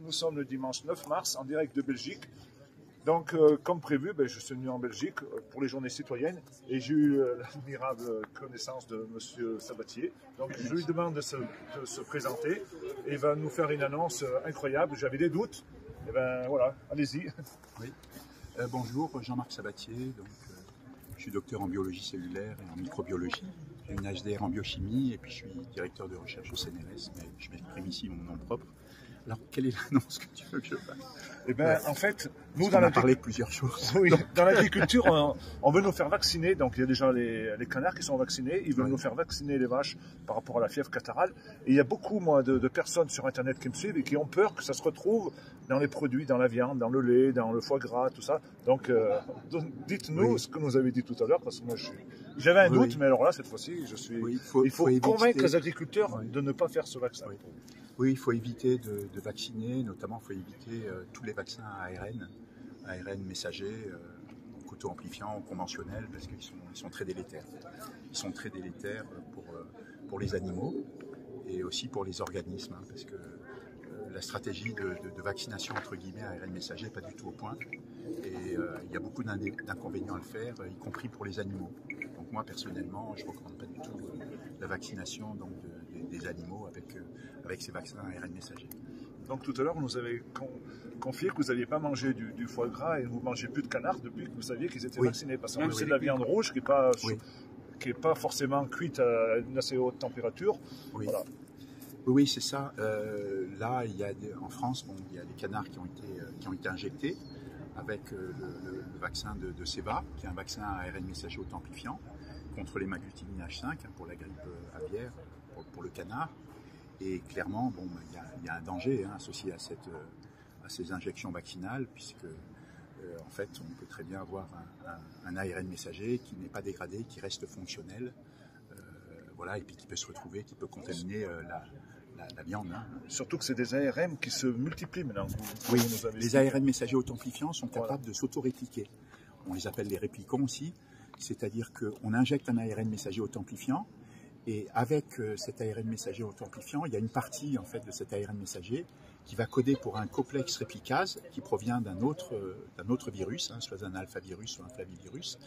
nous sommes le dimanche 9 mars en direct de Belgique. Donc, comme prévu, je suis venu en Belgique pour les journées citoyennes et j'ai eu l'admirable connaissance de M. Sabatier. Donc, je lui demande de se présenter et il va nous faire une annonce incroyable. J'avais des doutes. Et voilà, allez-y. Oui. Bonjour, Jean-Marc Sabatier. Donc, je suis docteur en biologie cellulaire et en microbiologie. J'ai une HDR en biochimie et puis je suis directeur de recherche au CNRS, mais je m'exprime ici mon nom propre. Alors, quelle est l'annonce que tu veux que je fasse? En fait, nous, on a parlé de plusieurs choses. Oui, dans l'agriculture, on veut nous faire vacciner. Donc, il y a déjà les canards qui sont vaccinés. Ils veulent nous faire vacciner les vaches par rapport à la fièvre catarrhale. Et il y a beaucoup, de personnes sur Internet qui me suivent et qui ont peur que ça se retrouve dans les produits, dans la viande, dans le lait, dans le foie gras, tout ça. Donc, dites-nous ce que nous avez dit tout à l'heure, parce que moi, j'avais un doute, mais alors là, cette fois-ci, il faut convaincre les agriculteurs de ne pas faire ce vaccin. Oui, il faut éviter de vacciner, notamment il faut éviter tous les vaccins à ARN messager, auto-amplifiants, conventionnels, parce qu'ils sont très délétères. Ils sont très délétères pour les animaux et aussi pour les organismes, parce que la stratégie de vaccination entre guillemets à ARN messager n'est pas du tout au point. Et il y a beaucoup d'inconvénients à le faire, y compris pour les animaux. Donc moi personnellement, je ne recommande pas du tout la vaccination des animaux avec ces vaccins à ARN messager. Donc tout à l'heure, vous nous avez confié que vous n'aviez pas mangé du foie gras et vous ne mangez plus de canard depuis que vous saviez qu'ils étaient vaccinés. Parce que c'est de la viande rouge qui n'est pas forcément cuite à une assez haute température. Oui, voilà. Oui, c'est ça. Là, en France, il y a des canards qui ont été injectés avec le vaccin de Ceva, qui est un vaccin à ARN messager auto-amplifiant contre l'hémagglutinin H5 pour la grippe aviaire, pour le canard. Et clairement, il y a un danger associé à ces injections vaccinales, puisque en fait, on peut très bien avoir un ARN messager qui n'est pas dégradé, qui reste fonctionnel, et puis qui peut se retrouver, qui peut contaminer la viande. Surtout que c'est des ARN qui se multiplient maintenant. Oui, les ARN messagers auto-amplifiants sont capables de s'auto-répliquer. On les appelle les réplicants aussi, c'est-à-dire qu'on injecte un ARN messager auto-amplifiant. Et avec cet ARN messager auto-amplifiant, il y a une partie en fait de cet ARN messager qui va coder pour un complexe réplicase qui provient d'un autre virus, soit un alphavirus ou un flavivirus.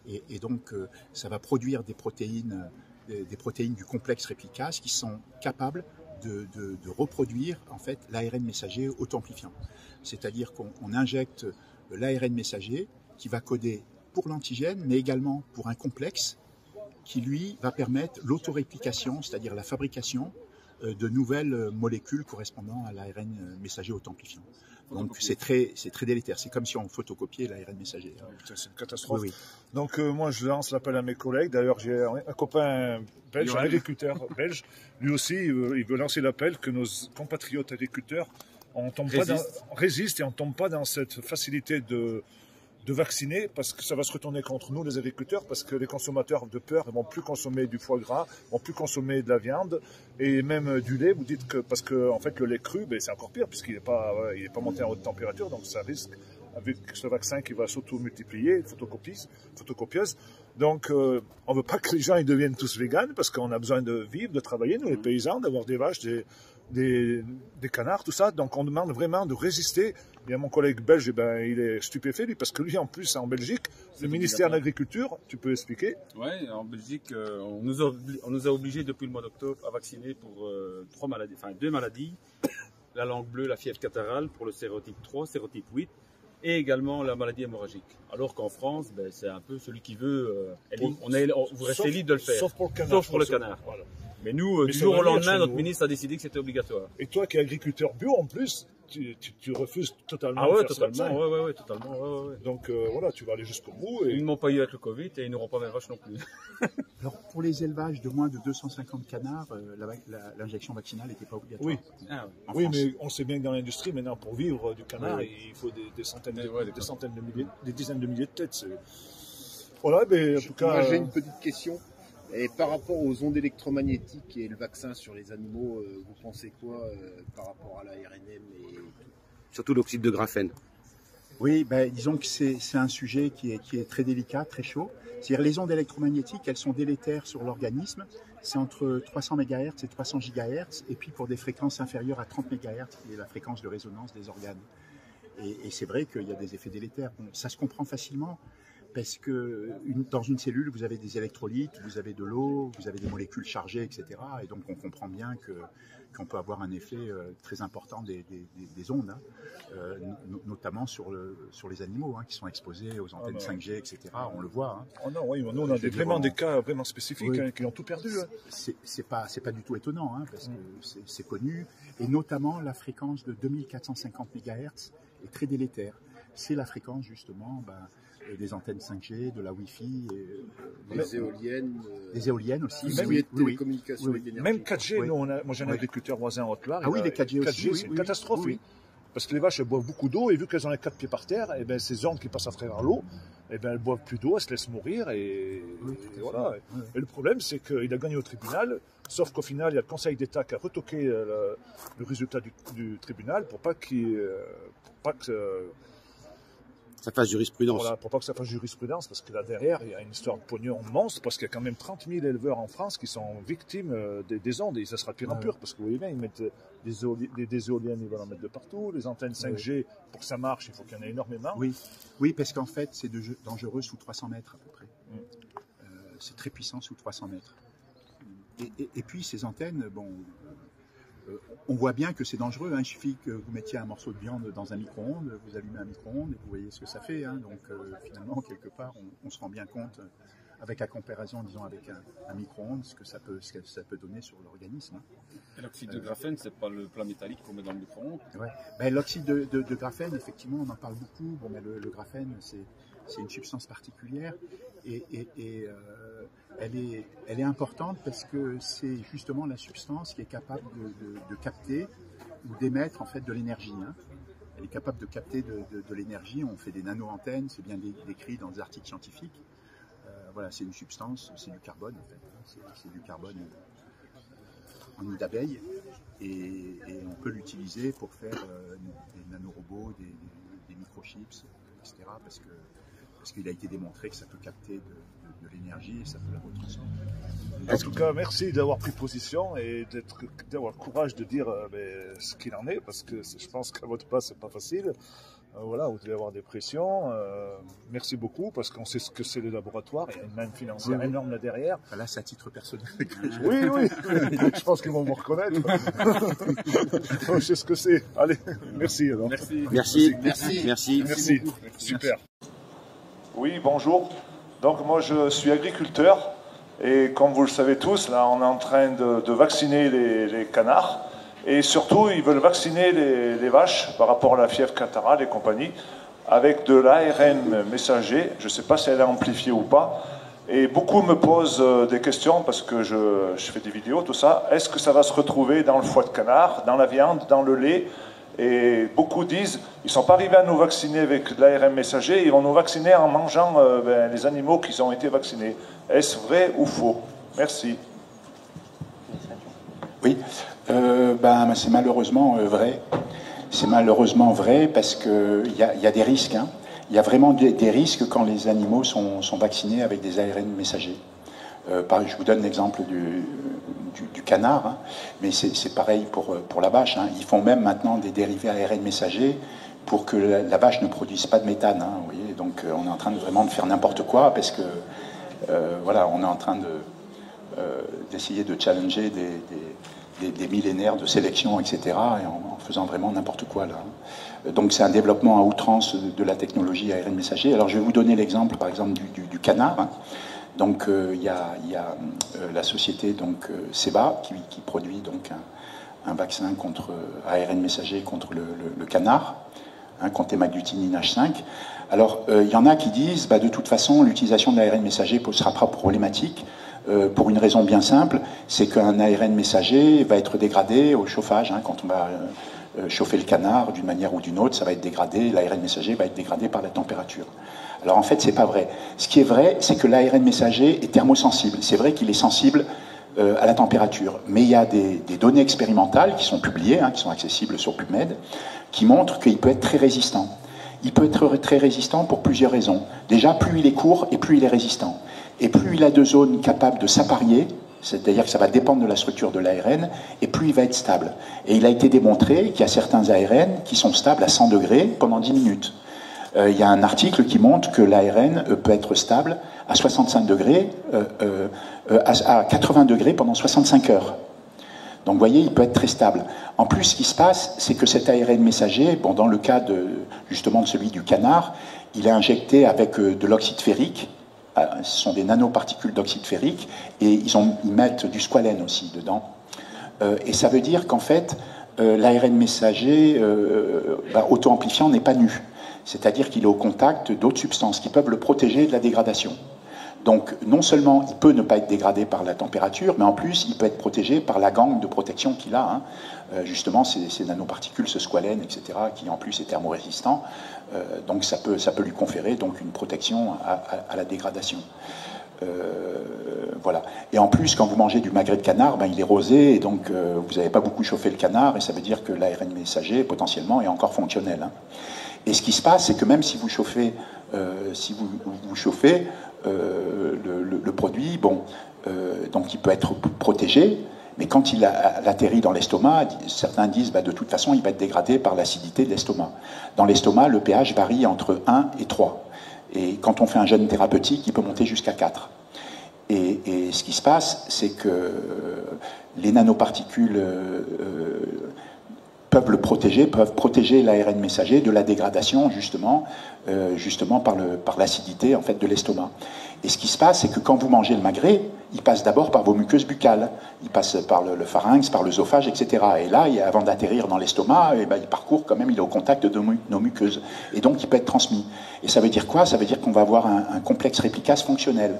Et donc ça va produire des protéines du complexe réplicase qui sont capables de reproduire en fait l'ARN messager auto-amplifiant. C'est-à-dire qu'on injecte l'ARN messager qui va coder pour l'antigène, mais également pour un complexe qui, lui, va permettre l'autoréplication, c'est-à-dire la fabrication de nouvelles molécules correspondant à l'ARN messager auto-amplifiant. Donc c'est très délétère, c'est comme si on photocopiait l'ARN messager. C'est une catastrophe. Oui. Donc moi je lance l'appel à mes collègues, d'ailleurs j'ai un copain belge, un agriculteur belge, lui aussi il veut lancer l'appel que nos compatriotes agriculteurs résistent et on ne tombe pas dans cette facilité de vacciner, parce que ça va se retourner contre nous les agriculteurs, parce que les consommateurs de peur ne vont plus consommer du foie gras, ne vont plus consommer de la viande et même du lait. Vous dites que parce que en fait le lait cru, c'est encore pire puisqu'il n'est pas monté à haute température, donc ça risque avec ce vaccin qui va s'auto-multiplier, photocopieuse. Donc on ne veut pas que les gens ils deviennent tous véganes, parce qu'on a besoin de vivre, de travailler, nous les paysans, d'avoir des vaches, des canards, tout ça. Donc on demande vraiment de résister. Et mon collègue belge, il est stupéfait, lui, parce que lui, en plus, en Belgique, le ministère de l'Agriculture, tu peux expliquer? Oui, en Belgique, on nous a obligés depuis le mois d'octobre à vacciner pour deux maladies, la langue bleue, la fièvre catarrhale pour le sérotype 3, sérotype 8, et également la maladie hémorragique. Alors qu'en France, c'est un peu celui qui veut, vous restez libre de le faire, sauf pour le canard. Voilà. Mais nous, du jour au lendemain, notre ministre a décidé que c'était obligatoire. Et toi qui es agriculteur bio en plus, tu refuses totalement. Ah ouais, totalement. Ouais, totalement. Ouais. Donc voilà, tu vas aller jusqu'au bout. Ils ne m'ont pas eu avec le Covid et ils n'auront pas mes vaches non plus. Alors pour les élevages de moins de 250 canards, l'injection vaccinale n'était pas obligatoire. Oui, oui, mais on sait bien que dans l'industrie maintenant, pour vivre du canard, il faut des dizaines de milliers de têtes. Voilà, en tout cas. Moi, j'ai une petite question. Et par rapport aux ondes électromagnétiques et le vaccin sur les animaux, vous pensez quoi par rapport à l'ARNM et surtout l'oxyde de graphène? Oui, ben, disons que c'est un sujet qui est très délicat, très chaud. C'est-à-dire les ondes électromagnétiques, elles sont délétères sur l'organisme. C'est entre 300 MHz et 300 GHz, et puis pour des fréquences inférieures à 30 MHz, qui est la fréquence de résonance des organes. Et c'est vrai qu'il y a des effets délétères. Bon, ça se comprend facilement, parce que dans une cellule, vous avez des électrolytes, vous avez de l'eau, vous avez des molécules chargées, etc. Et donc on comprend bien qu'on peut avoir un effet très important des ondes, hein, notamment sur les animaux qui sont exposés aux antennes 5G, etc. On le voit. Hein. Oh non, oui, nous on a vraiment des cas vraiment spécifiques, oui, qui ont tout perdu. Hein. C'est pas du tout étonnant, hein, parce que c'est connu, et notamment la fréquence de 2450 MHz est très délétère. C'est la fréquence justement des antennes 5G, de la Wi-Fi, des éoliennes. Des éoliennes aussi. Même les télécommunications et d'énergie. Même 4G, nous, moi j'ai un agriculteur voisin en Haute-Loire. Ah oui, les 4G aussi. C'est une catastrophe. Oui. Parce que les vaches elles boivent beaucoup d'eau, et vu qu'elles ont les 4 pieds par terre, et ben, ces ondes qui passent à travers l'eau, et ben, elles boivent plus d'eau, elles se laissent mourir, et voilà. Oui. Et le problème, c'est qu'il a gagné au tribunal, sauf qu'au final, il y a le Conseil d'État qui a retoqué le résultat du tribunal pour pas que ça fasse jurisprudence. Voilà, pour pas que ça fasse jurisprudence, parce que là derrière, il y a une histoire de pognon monstre, parce qu'il y a quand même 30 000 éleveurs en France qui sont victimes des ondes, et ça sera de pire en pire, parce que vous voyez bien, ils mettent des éoliennes, ils vont en mettre de partout, les antennes 5G, pour que ça marche, il faut qu'il y en ait énormément. Oui, parce qu'en fait, c'est dangereux sous 300 mètres à peu près. C'est très puissant sous 300 mètres. Et puis ces antennes, bon... on voit bien que c'est dangereux, hein. Il suffit que vous mettiez un morceau de viande dans un micro-ondes, vous allumez un micro-ondes et vous voyez ce que ça fait. Hein. Donc finalement, quelque part, on se rend bien compte, avec la comparaison, disons, avec un micro-ondes, ce que ça peut donner sur l'organisme. Hein. Et l'oxyde de graphène, c'est pas le plat métallique qu'on met dans le micro-ondes? Ouais. Ben, l'oxyde de graphène, effectivement, on en parle beaucoup. Bon, mais le graphène, c'est une substance particulière, et elle est importante parce que c'est justement la substance qui est capable de capter ou d'émettre en fait de l'énergie. Hein. Elle est capable de capter de l'énergie. On fait des nano-antennes, c'est bien décrit dans des articles scientifiques. Voilà, c'est une substance, c'est du carbone en fait. Hein. C'est du carbone en nid d'abeille, et on peut l'utiliser pour faire des nanorobots, des microchips, etc. Parce qu'il a été démontré que ça peut capter de l'énergie et ça peut la retransmettre. En tout cas, merci d'avoir pris position et d'avoir le courage de dire ce qu'il en est, parce que je pense qu'à votre place, c'est pas facile. Voilà, vous devez avoir des pressions. Merci beaucoup, parce qu'on sait ce que c'est le laboratoire. Il y a une manne financière énorme là derrière. Là, c'est à titre personnel. Oui. Je pense qu'ils vont vous reconnaître. Je sais ce que c'est. Allez, merci. Alors. Merci. Super. Oui, bonjour. Donc moi je suis agriculteur, et comme vous le savez tous, là on est en train de vacciner les canards, et surtout ils veulent vacciner les vaches par rapport à la fièvre catarrhale et compagnie avec de l'ARN messager. Je ne sais pas si elle est amplifiée ou pas, et beaucoup me posent des questions parce que je fais des vidéos, tout ça. Est-ce que ça va se retrouver dans le foie de canard, dans la viande, dans le lait? Et beaucoup disent, ils ne sont pas arrivés à nous vacciner avec de l'ARN messager, ils vont nous vacciner en mangeant les animaux qui ont été vaccinés. Est-ce vrai ou faux? Merci. Oui, c'est malheureusement vrai. C'est malheureusement vrai parce qu'il y a des risques. Hein. Il y a vraiment des risques quand les animaux sont vaccinés avec des ARN messagers. Je vous donne l'exemple du canard, hein, mais c'est pareil pour la vache. Hein. Ils font même maintenant des dérivés ARN messagers pour que la vache ne produise pas de méthane. Hein, vous voyez. Donc on est en train vraiment de faire n'importe quoi, parce que on est en train d'essayer de challenger des millénaires de sélection, etc., et en faisant vraiment n'importe quoi là. Donc c'est un développement à outrance de la technologie ARN messager. Alors je vais vous donner l'exemple, par exemple, du canard. Hein. Donc il y a la société Ceba qui produit donc un vaccin contre ARN messager contre le canard, hein, contre hémagglutinine H5. Alors il y en a qui disent de toute façon l'utilisation de l'ARN messager ne sera pas problématique, pour une raison bien simple, c'est qu'un ARN messager va être dégradé au chauffage. Hein, quand on va chauffer le canard d'une manière ou d'une autre, ça va être dégradé, l'ARN messager va être dégradé par la température. Alors en fait, c'est pas vrai. Ce qui est vrai, c'est que l'ARN messager est thermosensible. C'est vrai qu'il est sensible à la température. Mais il y a des données expérimentales qui sont publiées, hein, qui sont accessibles sur PubMed, qui montrent qu'il peut être très résistant. Il peut être très résistant pour plusieurs raisons. Déjà, plus il est court et plus il est résistant. Et plus il a de zones capables de s'apparier, c'est-à-dire que ça va dépendre de la structure de l'ARN, et plus il va être stable. Et il a été démontré qu'il y a certains ARN qui sont stables à 100 degrés pendant 10 minutes. Il y a un article qui montre que l'ARN peut être stable à 65 degrés, à 80 degrés pendant 65 heures. Donc vous voyez, il peut être très stable. En plus, ce qui se passe, c'est que cet ARN messager, bon, dans le cas justement de celui du canard, il est injecté avec de l'oxyde ferrique. Ce sont des nanoparticules d'oxyde ferrique, et ils mettent du squalène aussi dedans. Et ça veut dire qu'en fait, l'ARN messager auto-amplifiant n'est pas nu. C'est-à-dire qu'il est au contact d'autres substances qui peuvent le protéger de la dégradation. Donc, non seulement il peut ne pas être dégradé par la température, mais en plus, il peut être protégé par la gangue de protection qu'il a. Hein. Justement, ces nanoparticules, ce squalène, etc., qui en plus est thermorésistant. Donc, ça peut lui conférer donc, une protection à la dégradation. Voilà. Et en plus, quand vous mangez du magret de canard, ben, il est rosé, et donc vous n'avez pas beaucoup chauffé le canard, et ça veut dire que l'ARN messager, potentiellement, est encore fonctionnel. Hein. Et ce qui se passe, c'est que même si vous chauffez, le produit, bon, donc il peut être protégé, mais quand il atterrit dans l'estomac, certains disent de toute façon il va être dégradé par l'acidité de l'estomac. Dans l'estomac, le pH varie entre 1 et 3. Et quand on fait un jeûne thérapeutique, il peut monter jusqu'à 4. Et ce qui se passe, c'est que les nanoparticules peuvent protéger l'ARN messager de la dégradation, justement par l'acidité en fait, de l'estomac. Et ce qui se passe, c'est que quand vous mangez le magret, il passe d'abord par vos muqueuses buccales, il passe par le pharynx, par l'œsophage, etc. Et là, avant d'atterrir dans l'estomac, il parcourt quand même, il est au contact de nos muqueuses. Et donc, il peut être transmis. Et ça veut dire quoi? Ça veut dire qu'on va avoir un complexe réplicase fonctionnel.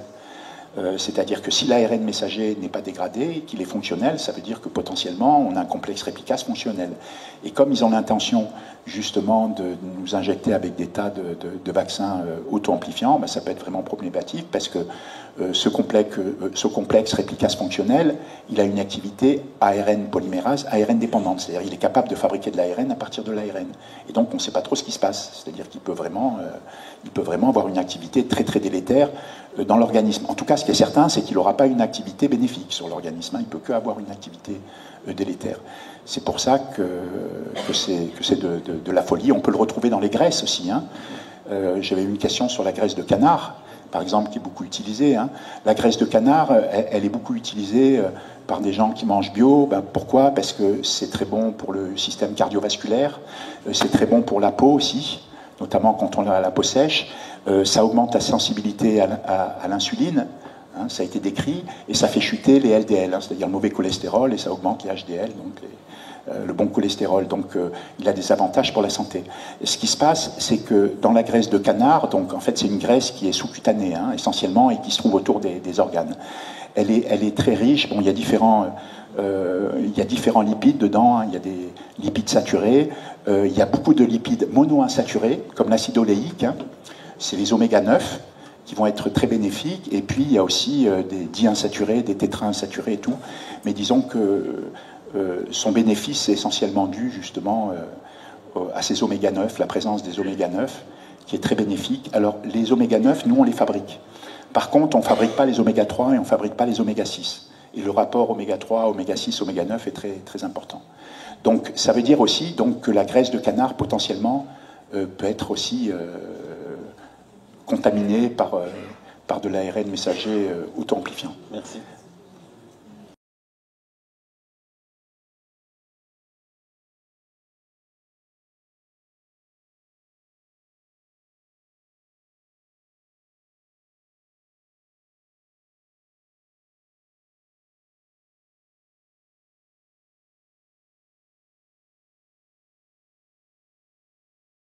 C'est-à-dire que si l'ARN messager n'est pas dégradé, qu'il est fonctionnel, ça veut dire que potentiellement on a un complexe réplicase fonctionnel. Et comme ils ont l'intention justement de nous injecter avec des tas de vaccins auto-amplifiants, ça peut être vraiment problématique parce que ce complexe réplicase fonctionnel, il a une activité ARN polymérase, ARN dépendante, c'est-à-dire il est capable de fabriquer de l'ARN à partir de l'ARN. Et donc on ne sait pas trop ce qui se passe, c'est-à-dire qu'il peut vraiment avoir une activité très très délétère dans l'organisme. En tout cas, ce qui est certain, c'est qu'il n'aura pas une activité bénéfique sur l'organisme. Il ne peut qu'avoir une activité délétère. C'est pour ça que c'est de la folie. On peut le retrouver dans les graisses aussi. Hein. J'avais une question sur la graisse de canard, par exemple, qui est beaucoup utilisée. Hein. La graisse de canard, elle est beaucoup utilisée par des gens qui mangent bio. Pourquoi? Parce que c'est très bon pour le système cardiovasculaire. C'est très bon pour la peau aussi, notamment quand on a la peau sèche. Ça augmente la sensibilité à l'insuline, hein, ça a été décrit, et ça fait chuter les LDL, hein, c'est-à-dire le mauvais cholestérol, et ça augmente les HDL, donc le bon cholestérol. Donc il a des avantages pour la santé. Et ce qui se passe, c'est que dans la graisse de canard, donc en fait c'est une graisse qui est sous-cutanée, hein, essentiellement, et qui se trouve autour des organes. Elle est très riche. Bon, il y a différents lipides dedans, hein. Il y a des lipides saturés, il y a beaucoup de lipides monoinsaturés, comme l'acide oléique, hein. C'est les oméga 9 qui vont être très bénéfiques, et puis il y a aussi des diinsaturés, des tétrainsaturés et tout, mais disons que son bénéfice est essentiellement dû justement à ces oméga 9, la présence des oméga 9 qui est très bénéfique. Alors les oméga 9, nous on les fabrique. Par contre, on ne fabrique pas les oméga 3 et on ne fabrique pas les oméga 6. Et le rapport oméga 3, oméga 6, oméga 9 est très, très important. Donc ça veut dire aussi donc, que la graisse de canard potentiellement peut être aussi contaminée par de l'ARN messager auto-amplifiant. Merci.